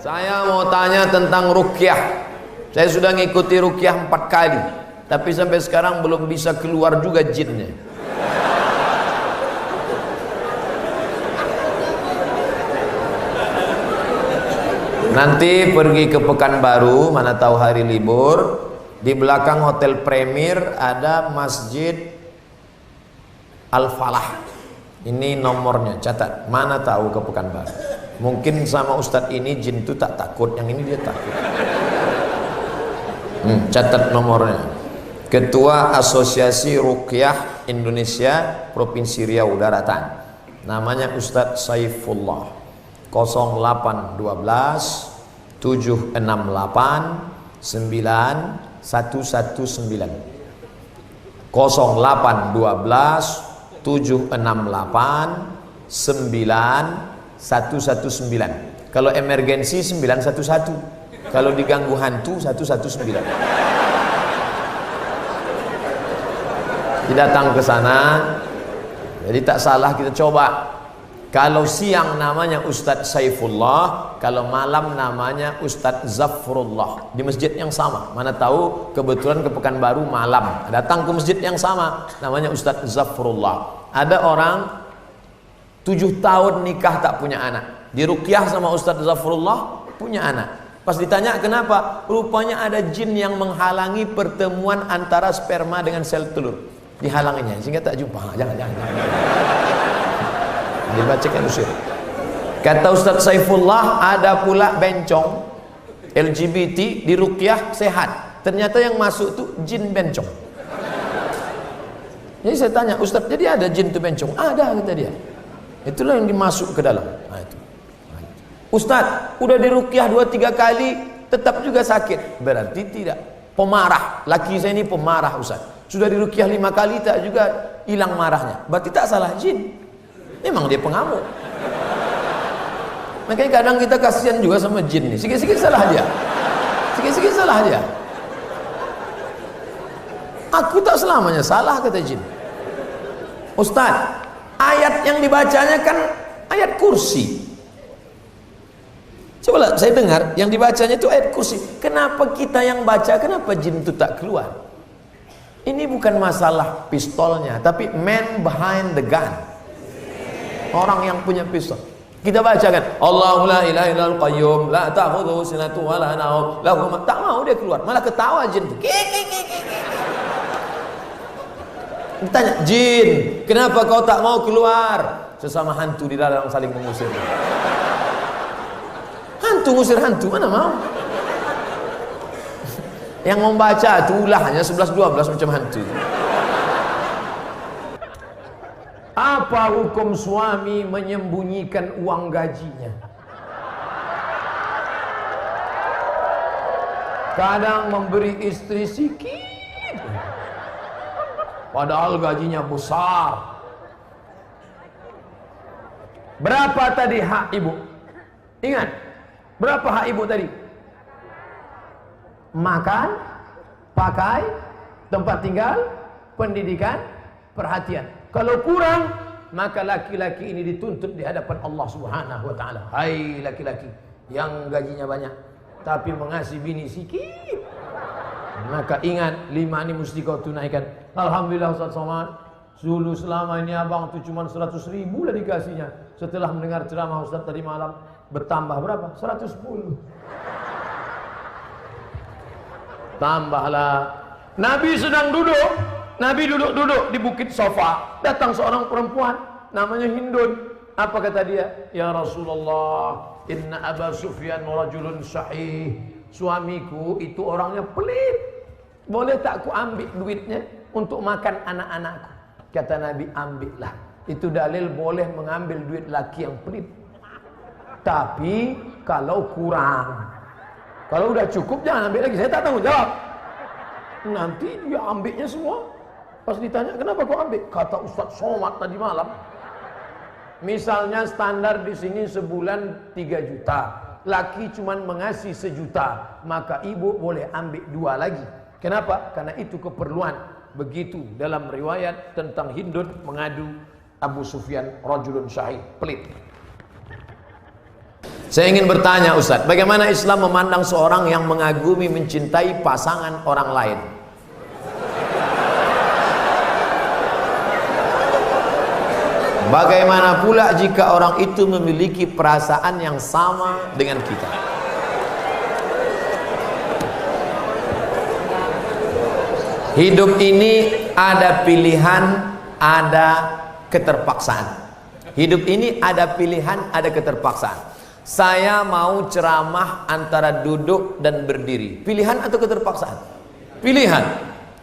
Saya mau tanya tentang ruqyah. Saya sudah ngikuti ruqyah 4 kali, tapi sampai sekarang belum bisa keluar juga jinnya. Nanti pergi ke Pekanbaru, mana tahu hari libur, di belakang Hotel Premier ada Masjid Al-Falah. Ini nomornya, catat. Mana tahu ke Pekanbaru. Mungkin sama Ustadz ini jin itu tak takut, yang ini dia takut. Catat nomornya. Ketua Asosiasi Ruqyah Indonesia Provinsi Riau Daratan. Namanya Ustadz Saifullah. 0812 768 9119 0812 768 9119. Kalau emergensi 911. Kalau diganggu hantu 119. Datang ke sana. Jadi tak salah kita coba. Kalau siang namanya Ustadz Saifullah, kalau malam namanya Ustadz Zafrullah, di masjid yang sama. Mana tahu kebetulan ke Pekanbaru malam, datang ke masjid yang sama, namanya Ustadz Zafrullah. Ada orang 7 tahun nikah tak punya anak, diruqyah sama Ustadz Zafrullah, punya anak. Pas ditanya kenapa, rupanya ada jin yang menghalangi pertemuan antara sperma dengan sel telur, dihalanginya sehingga tak jumpa. Jangan. Dibacakan usir. Kata Ustadz Saifullah, ada pula bencong LGBT di ruqyah sehat. Ternyata yang masuk tuh jin bencong. Jadi saya tanya, Ustadz, jadi ada jin tuh bencong? Ada, kata dia. Itulah yang dimasuk ke dalam. Itu. Ustadz, udah di ruqyah 2-3 kali tetap juga sakit. Berarti tidak. Pemarah. Laki saya ini pemarah, Ustadz. Sudah di ruqyah 5 kali tak juga hilang marahnya. Berarti tak salah jin. Memang dia pengamuk. Makanya kadang kita kasihan juga sama jin nih. Sikit-sikit salah dia. Sikit-sikit salah dia. Aku tak selamanya salah, kata jin. Ustaz, ayat yang dibacanya kan ayat kursi. Coba saya dengar yang dibacanya itu ayat kursi. Kenapa kita yang baca, kenapa jin itu tak keluar? Ini bukan masalah pistolnya, tapi man behind the gun. Orang yang punya pistol. Kita bacakan Allahu la ilaha illal qayyum la ta'khudhuhu sinatun wa la nawm lahu ma. Tak mau dia keluar, malah ketawa jin itu. Ditanya, jin, kenapa kau tak mau keluar? Sesama hantu di dalam saling mengusir. Hantu ngusir hantu, mana mau? Yang membaca itu ulahnya 11-12 macam hantu. Apa hukum suami menyembunyikan uang gajinya? Kadang memberi istri sikit, padahal gajinya besar. Berapa tadi hak ibu? Ingat, berapa hak ibu tadi? Makan, pakai, tempat tinggal, pendidikan, perhatian. Kalau kurang, maka laki-laki ini dituntut di hadapan Allah Subhanahu wa taala. Hai laki-laki yang gajinya banyak tapi mengasihi bini sikit, maka ingat 5 ini mesti kau tunaikan. Alhamdulillah Ustaz Somad, dulu selama ini abang tu cuma 100.000 lah dikasihnya. Setelah mendengar ceramah Ustaz tadi malam, bertambah berapa? 110. Tambahlah. Nabi sedang duduk. Nabi duduk-duduk di bukit Sofa. Datang seorang perempuan namanya Hindun. Apa kata dia? Ya Rasulullah, inna Aba Sufyan rajulun sahih. Suamiku itu orangnya pelit. Boleh tak ku ambil duitnya untuk makan anak-anakku? Kata Nabi, ambillah. Itu dalil boleh mengambil duit laki yang pelit. Tapi kalau kurang, kalau udah cukup jangan ambil lagi. Saya tak tanggung jawab. Nanti dia ambilnya semua. Pas ditanya, kenapa kau ambil? Kata Ustaz Somad tadi malam. Misalnya standar di sini sebulan 3 juta. Laki cuman mengasih 1 juta. Maka ibu boleh ambil 2 lagi. Kenapa? Karena itu keperluan. Begitu dalam riwayat tentang Hindun mengadu Abu Sufyan rajulun syahid, pelit. Saya ingin bertanya Ustadz, bagaimana Islam memandang seorang yang mengagumi, mencintai pasangan orang lain? Bagaimana pula jika orang itu memiliki perasaan yang sama dengan kita? Hidup ini ada pilihan, ada keterpaksaan. Hidup ini ada pilihan, ada keterpaksaan. Saya mau ceramah antara duduk dan berdiri. Pilihan atau keterpaksaan? Pilihan.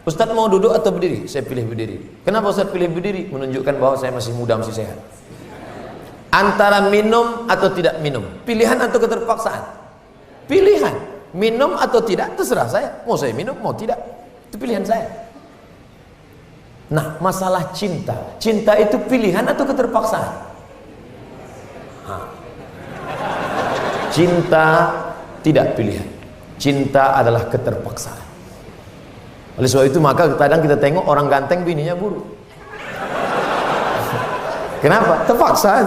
Ustadz mau duduk atau berdiri? Saya pilih berdiri. Kenapa Ustadz pilih berdiri? Menunjukkan bahwa saya masih muda, masih sehat. Antara minum atau tidak minum. Pilihan atau keterpaksaan? Pilihan. Minum atau tidak terserah saya. Mau saya minum, mau tidak. Itu pilihan saya. Nah, masalah cinta. Cinta itu pilihan atau keterpaksaan? Cinta tidak pilihan. Cinta adalah keterpaksaan. Oleh sebab itu maka kadang kita tengok orang ganteng bininya buruk. Kenapa? Terpaksa.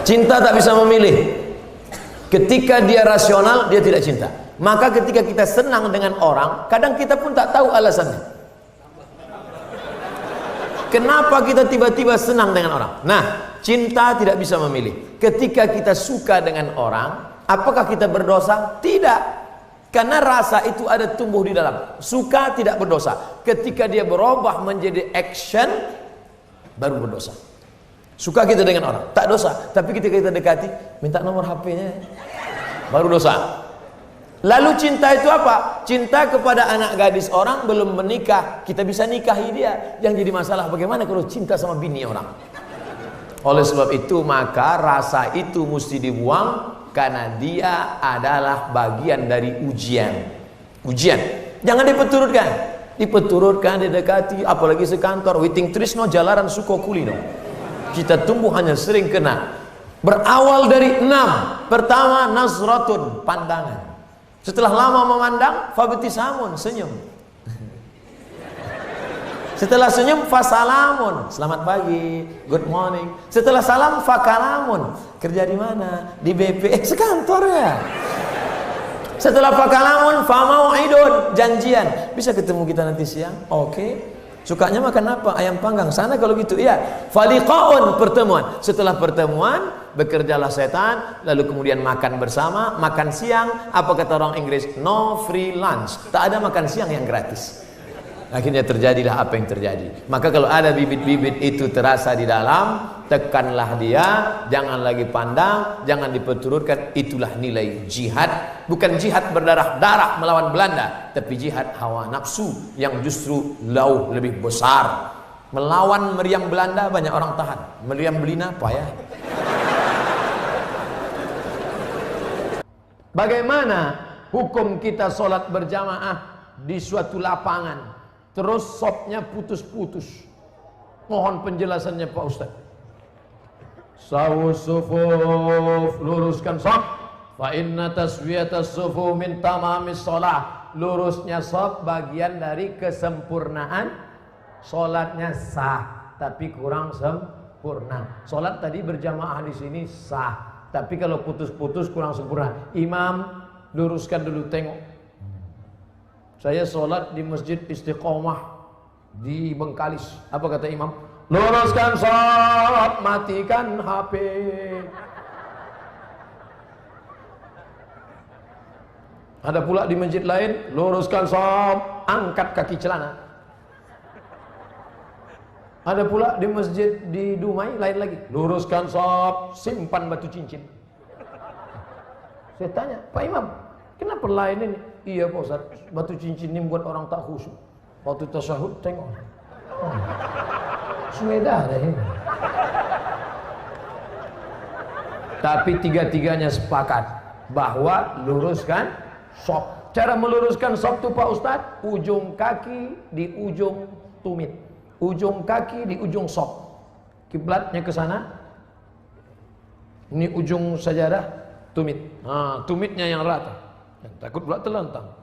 Cinta tak bisa memilih. Ketika dia rasional, dia tidak cinta. Maka ketika kita senang dengan orang, kadang kita pun tak tahu alasannya. Kenapa kita tiba-tiba senang dengan orang? Nah, cinta tidak bisa memilih. Ketika kita suka dengan orang, apakah kita berdosa? Tidak. Karena rasa itu ada tumbuh di dalam. Suka tidak berdosa. Ketika dia berubah menjadi action, baru berdosa. Suka kita dengan orang, tak dosa. Tapi ketika kita dekati, minta nomor HP-nya, baru dosa. Lalu cinta itu apa? Cinta kepada anak gadis orang belum menikah, kita bisa nikahi dia. Yang jadi masalah bagaimana kalau cinta sama bini orang? Oleh sebab itu maka rasa itu mesti dibuang, karena dia adalah bagian dari ujian. Ujian. Jangan dipeturutkan. Dipeturutkan, didekati, apalagi sekantor, witing trisno jalaran suko kulino. Kita tumbuh hanya sering kena. Berawal dari 6. Pertama, nazratun, pandangan. Setelah lama memandang, fabtisamun, senyum. Setelah senyum, fasalamun, selamat pagi, good morning. Setelah salam, fakalamun, kerja di mana? Di BP, sekantor ya. Setelah fakalamun, famau'idun, janjian. Bisa ketemu kita nanti siang? Oke. Sukanya makan apa? Ayam panggang. Sana kalau gitu, iya. Faliqaun, pertemuan. Setelah pertemuan, bekerjalah setan, lalu kemudian makan bersama, makan siang. Apa kata orang Inggris? No free lunch. Tak ada makan siang yang gratis. Akhirnya terjadilah apa yang terjadi. Maka kalau ada bibit-bibit itu terasa di dalam, tekanlah dia, jangan lagi pandang, jangan diperturutkan. Itulah nilai jihad. Bukan jihad berdarah-darah melawan Belanda, tapi jihad hawa nafsu yang justru jauh lebih besar. Melawan meriam Belanda banyak orang tahan, meriam Belina payah. Bagaimana hukum kita sholat berjamaah di suatu lapangan, terus sopnya putus-putus? Mohon penjelasannya Pak Ustaz. Sawus sufuf, luruskan sop. Fa inna taswiyatas sufu min tamamis sholah. Lurusnya sop bagian dari kesempurnaan sholatnya sah, tapi kurang sempurna. Sholat tadi berjamaah di sini sah, tapi kalau putus-putus kurang sempurna. Imam, luruskan dulu, tengok. Saya sholat di Masjid Istiqomah di Bengkalis. Apa kata imam? Luruskan sholat, matikan HP. Ada pula di masjid lain, luruskan sholat, angkat kaki celana. Ada pula di masjid di Dumai lain lagi, luruskan sholat, simpan batu cincin. Saya tanya, Pak Imam, kenapa lain ini? Iya Pak Ustaz, batu cincin ini buat orang tak khusyuk. Waktu tasyahud tengok, sudah deh ini. Tapi tiga-tiganya sepakat bahwa luruskan sop. Cara meluruskan sop itu Pak Ustaz, ujung kaki di ujung tumit, ujung kaki di ujung sop. Kiblatnya ke sana. Ini ujung sajadah, tumit. Nah, tumitnya yang rata. Takut pula terlentang.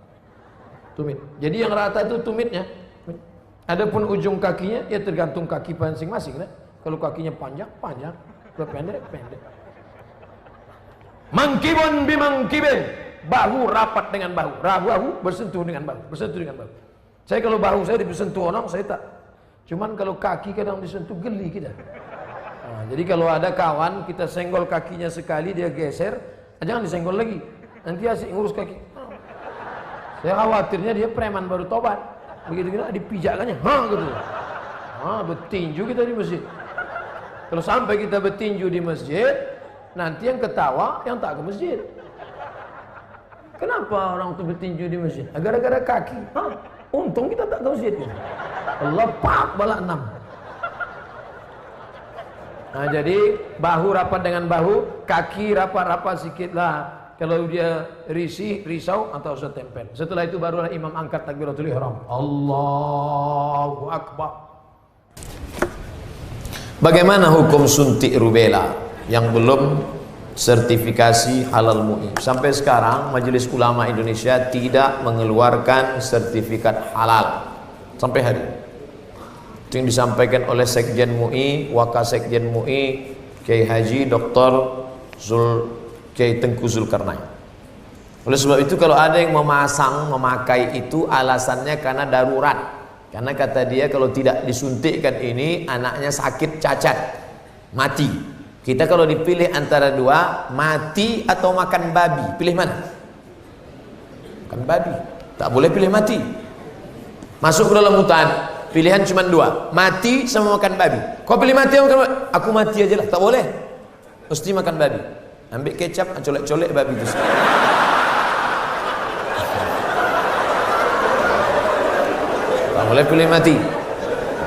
Tumit. Jadi yang rata itu tumitnya. Adapun ujung kakinya ya tergantung kaki masing-masing, kan? Kalau kakinya panjang, panjang. Kalau pendek, pendek. Mangkibun bimangkibin. Bahu rapat dengan bahu. Bahu bersentuh dengan bahu. Bersentuh dengan bahu. Saya kalau bahu saya disentuh orang, saya tak. Cuman kalau kaki kadang disentuh, geli kita. Nah, jadi kalau ada kawan, kita senggol kakinya sekali, dia geser, jangan disenggol lagi. Nanti asik ngurus kaki. Saya khawatirnya dia preman baru tobat. Begitu-gitu dipijakkannya, gitu. Bertinju kita di masjid. Kalau sampai kita bertinju di masjid, nanti yang ketawa yang tak ke masjid. Kenapa orang itu bertinju di masjid? Gara-gara kaki. Untung kita tak ke masjid. Allah pak balak 6. Nah, jadi bahu rapat dengan bahu, kaki rapat-rapat sikit lah. Kalau dia risau atau usah tempel. Setelah itu barulah imam angkat takbiratul ihram. Allahu Akbar. Bagaimana hukum suntik rubella yang belum sertifikasi halal MUI? Sampai sekarang Majelis Ulama Indonesia tidak mengeluarkan sertifikat halal sampai hari ini. Itu yang disampaikan oleh Sekjen MUI, Wakasekjen MUI, Kiai Haji Dr. Kiai Tengku Zulkarnain. Oleh sebab itu kalau ada yang memakai itu alasannya karena darurat. Karena kata dia kalau tidak disuntikkan ini anaknya sakit cacat, mati. Kita kalau dipilih antara dua, mati atau makan babi, pilih mana? Makan babi. Tak boleh pilih mati. Masuk ke dalam hutan, pilihan cuma dua, mati sama makan babi. Kau pilih mati atau makan babi? Aku mati aja lah, tak boleh. Mesti makan babi. Ambil kecap, colek-colek babi itu. Tak boleh pilih mati.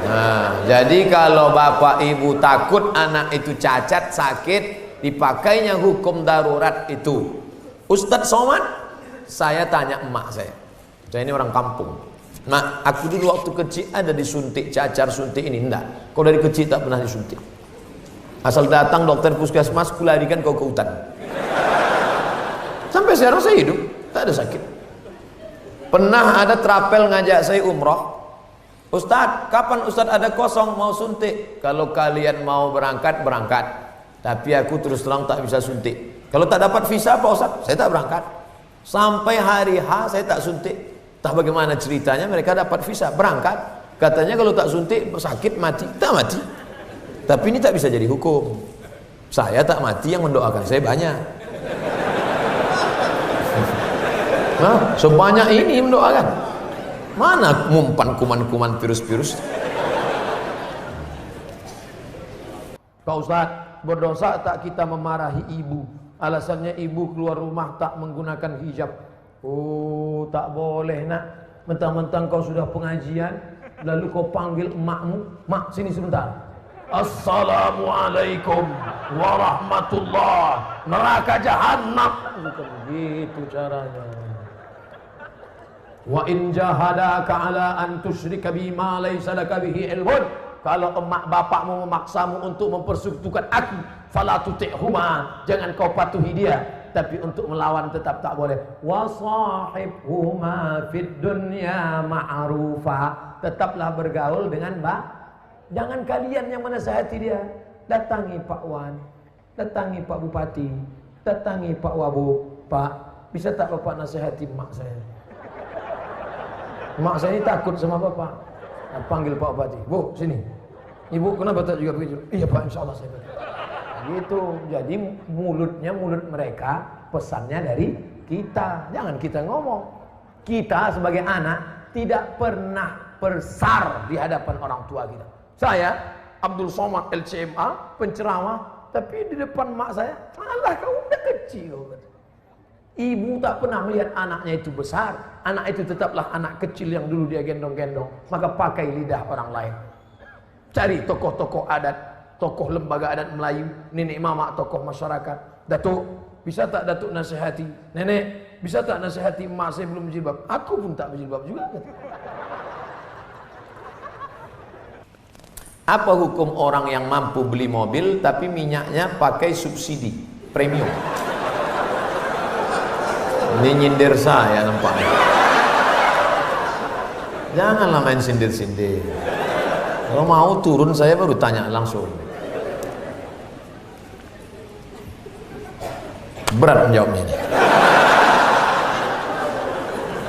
Nah, jadi kalau bapak ibu takut anak itu cacat, sakit, dipakainya hukum darurat itu. Ustadz Somad, saya tanya emak saya ini orang kampung. Mak, aku dulu waktu kecil ada disuntik cacar, suntik ini enggak. Kau dari kecil tak pernah disuntik. Asal datang dokter puskesmas, kularikan kau ke hutan. Sampai sekarang saya hidup, tak ada sakit. Pernah ada trapel ngajak saya umroh. Ustadz, kapan Ustadz ada kosong mau suntik? Kalau kalian mau berangkat, berangkat. Tapi aku terus terang tak bisa suntik. Kalau tak dapat visa Pak Ustadz, saya tak berangkat. Sampai hari H saya tak suntik. Tak bagaimana ceritanya mereka dapat visa, berangkat. Katanya kalau tak suntik sakit mati. Tak mati. Tapi ini tak bisa jadi hukum. Saya tak mati, yang mendoakan saya banyak. Nah, sebanyak ini mendoakan. Mana mumpan kuman-kuman virus-virus? Pak Ustadz, berdosa tak kita memarahi ibu? Alasannya ibu keluar rumah tak menggunakan hijab. Oh, tak boleh nak. Mentang-mentang kau sudah pengajian, lalu kau panggil emakmu, mak sini sebentar. Assalamualaikum warahmatullah, neraka jahanam. Bukan begitu caranya. Wa in jahadaka ala an tusyrika bima laysa laka bihi ilmun. Kalau emak bapakmu memaksamu untuk mempersekutukan aku, fala tuti'huma, jangan kau patuhi dia. Tapi untuk melawan tetap tak boleh. Wa sahibhuma fid dunya ma'rufa, tetaplah bergaul dengan jangan kalian yang menasihati dia. Datangi Pak Wan, datangi Pak Bupati, datangi Pak Wabu. Pak, bisa tak Bapak nasihati mak saya? Mak saya ini takut sama bapak. Nah, panggil Pak Bupati, Bu, sini. Ibu, kenapa tak juga begitu? Iya Pak, insya Allah saya begitu. Gitu. Jadi mulutnya mulut mereka, pesannya dari kita. Jangan kita ngomong. Kita sebagai anak tidak pernah bersar di hadapan orang tua kita. Saya, Abdul Somad LCMA, penceramah, tapi di depan mak saya, alah kau udah kecil. Ibu tak pernah melihat anaknya itu besar. Anak itu tetaplah anak kecil yang dulu dia gendong-gendong. Maka pakai lidah orang lain. Cari tokoh-tokoh adat, tokoh lembaga adat Melayu, nenek mama, tokoh masyarakat. Datuk, bisa tak Datuk nasihati? Nenek, bisa tak nasihati emak saya belum berjilbab? Aku pun tak berjilbab juga. Apa hukum orang yang mampu beli mobil tapi minyaknya pakai subsidi premium? Ini nyindir saya nampaknya. Janganlah main sindir-sindir. Kalau mau turun saya baru tanya langsung. Berat menjawabnya ini.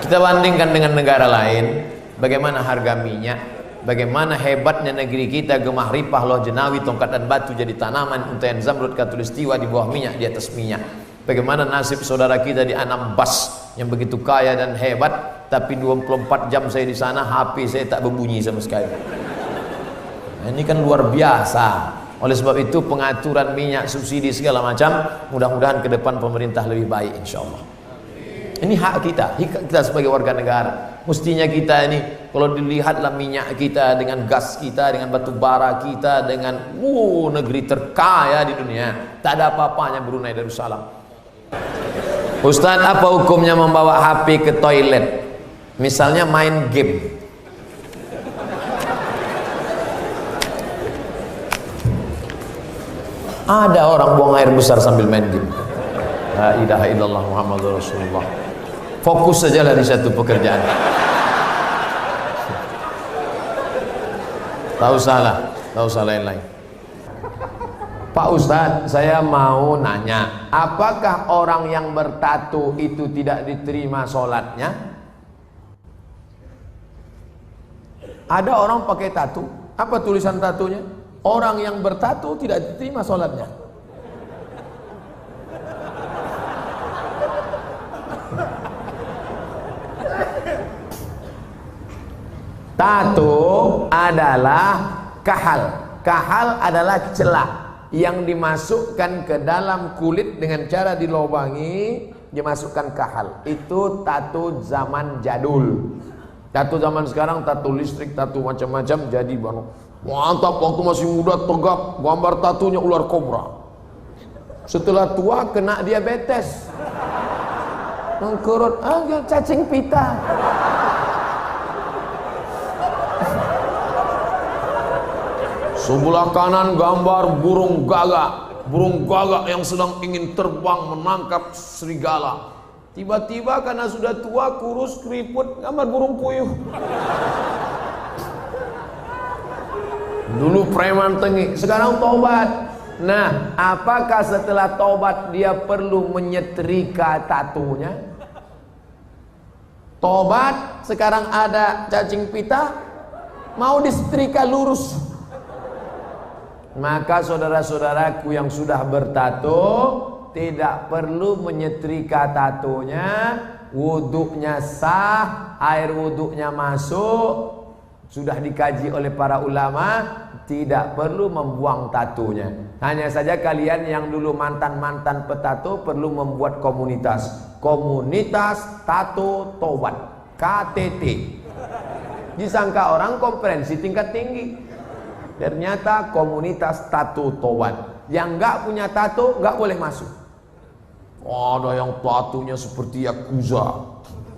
Kita bandingkan dengan negara lain, bagaimana harga minyak, bagaimana hebatnya negeri kita, gemah ripah, loh jenawi, tongkat dan batu jadi tanaman, untayan zamrud, katulistiwa di bawah minyak, di atas minyak. Bagaimana nasib saudara kita di Anambas yang begitu kaya dan hebat, tapi 24 jam saya di sana, HP saya tak berbunyi sama sekali. Nah, ini kan luar biasa. Oleh sebab itu pengaturan minyak, subsidi segala macam, mudah-mudahan ke depan pemerintah lebih baik insyaallah. Ini hak kita, kita sebagai warga negara. Mestinya kita ini, kalau dilihatlah minyak kita dengan gas kita, dengan batu bara kita, dengan negeri terkaya di dunia, tak ada apa-apanya Brunei Darussalam. Ustaz, apa hukumnya membawa HP ke toilet? Misalnya main game. Ada orang buang air besar sambil main game. La ilaha illallah Muhammadur Rasulullah. Fokus sajalah di satu pekerjaan. Tahu salah yang lain. Pak Ustadz, saya mau nanya, apakah orang yang bertato itu tidak diterima sholatnya? Ada orang pakai tato, apa tulisan tatonya? Orang yang bertato tidak diterima sholatnya. Tato adalah kahal. Kahal adalah celah yang dimasukkan ke dalam kulit dengan cara dilobangi, dimasukkan kahal. Itu tato zaman jadul. Tato zaman sekarang, tato listrik, tato macam-macam jadi mantap. Waktu masih muda tegap, gambar tatonya ular kobra. Setelah tua kena diabetes, mengkurut, cacing pita. Sebelah kanan gambar burung gagak yang sedang ingin terbang menangkap serigala. Tiba-tiba karena sudah tua, kurus, keriput, gambar burung puyuh. Dulu preman tengik, sekarang tobat. Nah, apakah setelah tobat dia perlu menyetrika tatonya? Tobat, sekarang ada cacing pita, mau disetrika lurus. Maka saudara-saudaraku yang sudah bertato tidak perlu menyetrika tatonya, wuduknya sah, air wuduknya masuk, sudah dikaji oleh para ulama, tidak perlu membuang tatonya. Hanya saja kalian yang dulu mantan-mantan petato perlu membuat komunitas tato tobat, KTT. Disangka orang konferensi tingkat tinggi. Ternyata komunitas tato tobat. Yang nggak punya tato nggak boleh masuk. Ada yang tatonya seperti Yakuza,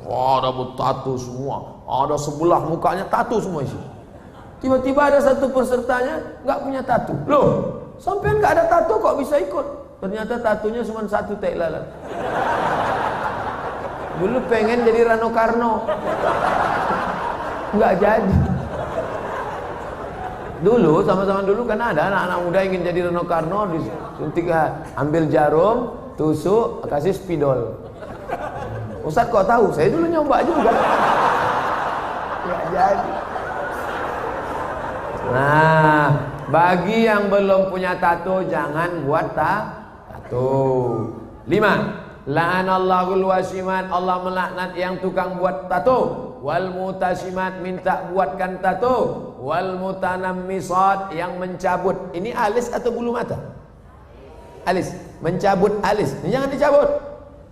ada bertato semua, ada sebelah mukanya tato semua isi. Tiba-tiba ada satu pesertanya nggak punya tato. Loh, sampean nggak ada tato kok bisa ikut? Ternyata tatonya cuma satu tai lalat. Dulu pengen jadi Rano Karno, nggak jadi. Dulu sama-sama dulu kan ada anak-anak muda ingin jadi Rano Karno, disuntik, ambil jarum, tusuk, kasih spidol. Ustaz kok tahu? Saya dulu nyoba juga. Nggak jadi. Nah, bagi yang belum punya tato jangan buat tato. 5. La'anallahul wasimat, Allah melaknat yang tukang buat tato. Wal mutasimat, minta buatkan tato. Wal mutanammisat, yang mencabut. Ini alis atau bulu mata? Alis, mencabut alis. Ini jangan dicabut.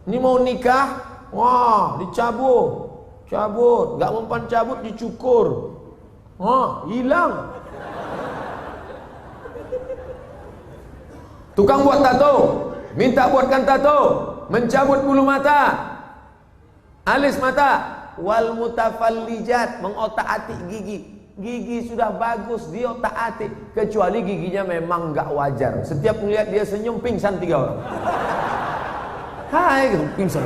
Ini mau nikah, wah dicabut, cabut. Gak mempan cabut dicukur, wah hilang. Tukang buat tato, minta buatkan tato, mencabut bulu mata, alis mata. Wal mutafallijat, mengotak-atik gigi. Gigi sudah bagus diotak-atik, kecuali giginya memang gak wajar. Setiap melihat dia senyum pingsan 3 orang. Hai gitu, pingsan.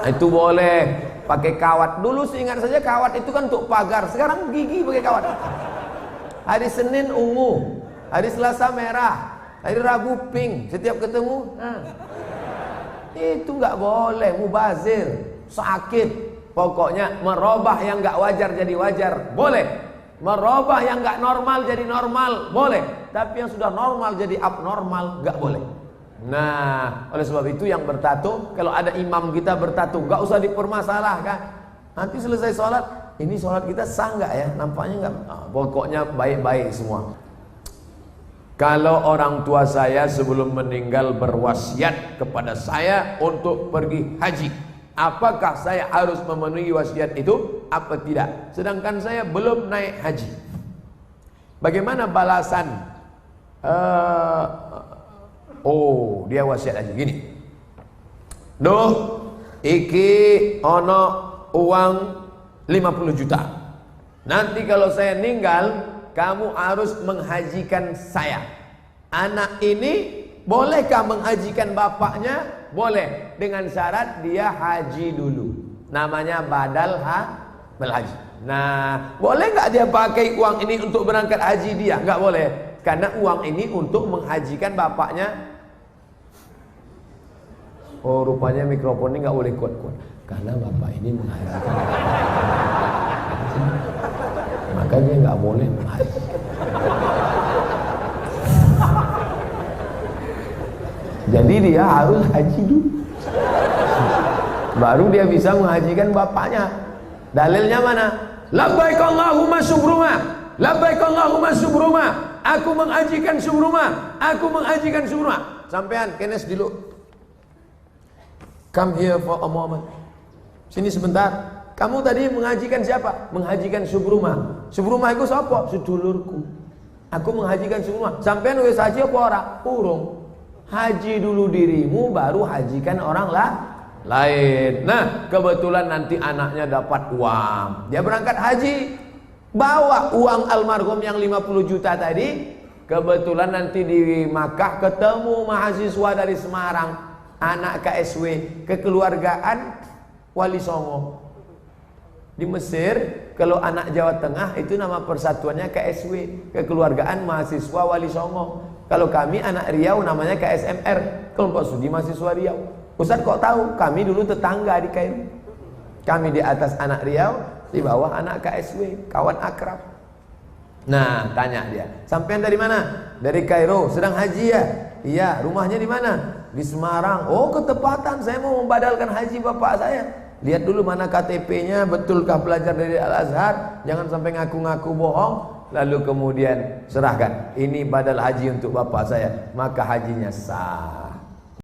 Itu boleh. pakai kawat. Dulu seingat saja kawat itu kan untuk pagar, sekarang gigi pakai kawat. Hari Senin ungu, hari Selasa merah, hari Rabu pink. Setiap ketemu, itu nggak boleh, mubazir, sakit. Pokoknya merubah yang nggak wajar jadi wajar, boleh. Merubah yang nggak normal jadi normal, boleh. Tapi yang sudah normal jadi abnormal, nggak boleh. Nah, oleh sebab itu yang bertato, kalau ada imam kita bertato, nggak usah dipermasalahkan. Nanti selesai sholat, ini sholat kita sah nggak ya? Nampaknya nggak. Pokoknya baik-baik semua. Kalau orang tua saya sebelum meninggal berwasiat kepada saya untuk pergi haji, apakah saya harus memenuhi wasiat itu? Apa tidak? Sedangkan saya belum naik haji. Bagaimana balasan? Dia wasiat haji gini. Duh, iki ono uang 50 juta. Nanti kalau saya meninggal, kamu harus menghajikan saya. Anak ini bolehkah menghajikan bapaknya? Boleh, dengan syarat dia haji dulu. Namanya badal haji. Nah, boleh nggak dia pakai uang ini untuk berangkat haji dia? Nggak boleh, karena uang ini untuk menghajikan bapaknya. Oh, rupanya mikrofon ini nggak boleh kuat-kuat, karena bapak ini menghajikan. Makanya nggak boleh menghajikan. Jadi dia harus haji dulu, baru dia bisa menghajikan bapaknya. Dalilnya mana? Labbaik Allahumma subruma, labbaik Allahumma subruma. Aku menghajikan subruma, aku menghajikan subruma. Sampean kenes dulu. Come here for a moment. Sini sebentar. Kamu tadi menghajikan siapa? Menghajikan subruma. Subruma itu siapa? Sedulurku. Aku menghajikan subruma. Sampean wis haji apa ora? Urung. Haji dulu dirimu, baru hajikan orang lain. Nah, kebetulan nanti anaknya dapat uang, dia berangkat haji, bawa uang almarhum yang 50 juta tadi. Kebetulan nanti di Makkah ketemu mahasiswa dari Semarang, anak KSW, kekeluargaan Wali Songo. Di Mesir, kalau anak Jawa Tengah itu nama persatuannya KSW, kekeluargaan mahasiswa Wali Songo. Kalau kami anak Riau namanya KSMR, kelompok studi mahasiswa Riau. Ustaz kok tahu? Kami dulu tetangga di Kairo. Kami di atas anak Riau, di bawah anak KSW, kawan akrab. Nah, tanya dia, sampean dari mana? Dari Kairo. Sedang haji ya? Iya. Rumahnya di mana? Di Semarang. Oh, ketepatan, saya mau membadalkan haji bapak saya. Lihat dulu mana KTP-nya, betulkah belajar dari Al-Azhar? Jangan sampai ngaku-ngaku bohong. Lalu kemudian serahkan, ini badal haji untuk bapak saya, maka hajinya sah.